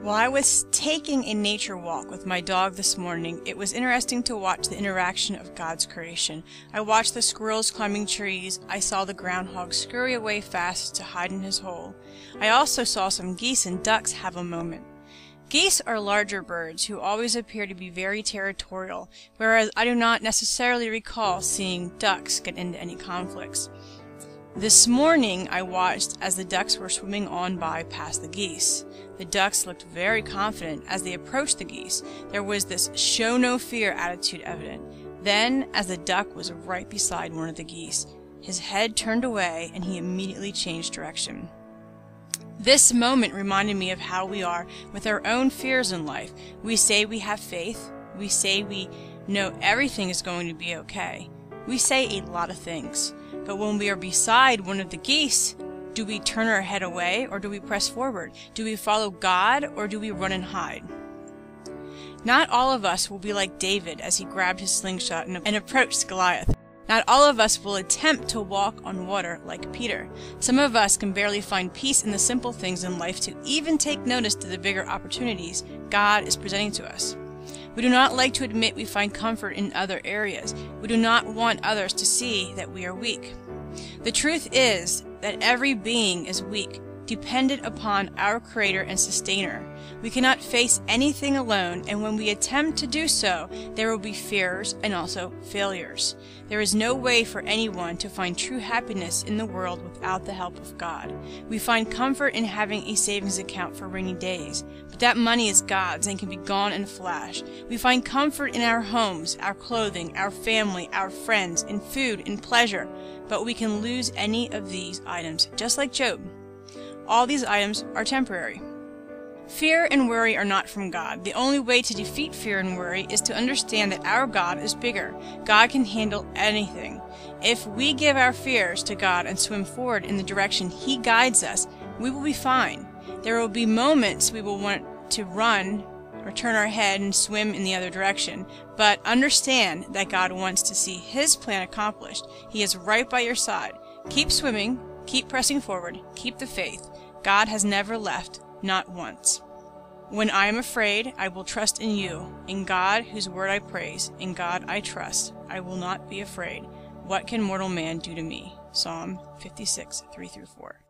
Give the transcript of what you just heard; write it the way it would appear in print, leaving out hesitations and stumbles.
While I was taking a nature walk with my dog this morning, it was interesting to watch the interaction of God's creation. I watched the squirrels climbing trees. I saw the groundhog scurry away fast to hide in his hole. I also saw some geese and ducks have a moment. Geese are larger birds who always appear to be very territorial, whereas I do not necessarily recall seeing ducks get into any conflicts. This morning I watched as the ducks were swimming on by past the geese. The ducks looked very confident as they approached the geese. There was this show no fear attitude evident. Then, as the duck was right beside one of the geese, his head turned away and he immediately changed direction. This moment reminded me of how we are with our own fears in life. We say we have faith. We say we know everything is going to be okay. We say a lot of things. But when we are beside one of the geese, do we turn our head away or do we press forward? Do we follow God or do we run and hide? Not all of us will be like David as he grabbed his slingshot and approached Goliath. Not all of us will attempt to walk on water like Peter. Some of us can barely find peace in the simple things in life to even take notice to the bigger opportunities God is presenting to us. We do not like to admit we find comfort in other areas. We do not want others to see that we are weak. The truth is that every being is weak, dependent upon our Creator and Sustainer. We cannot face anything alone, and when we attempt to do so, there will be fears and also failures. There is no way for anyone to find true happiness in the world without the help of God. We find comfort in having a savings account for rainy days, but that money is God's and can be gone in a flash. We find comfort in our homes, our clothing, our family, our friends, in food, in pleasure, but we can lose any of these items, just like Job. All these items are temporary. Fear and worry are not from God. The only way to defeat fear and worry is to understand that our God is bigger. God can handle anything. If we give our fears to God and swim forward in the direction He guides us, we will be fine. There will be moments we will want to run or turn our head and swim in the other direction, but understand that God wants to see His plan accomplished. He is right by your side. Keep swimming, keep pressing forward, keep the faith. God has never left, not once. When I am afraid, I will trust in you, in God whose word I praise, in God I trust. I will not be afraid. What can mortal man do to me? Psalm 56, 3-4.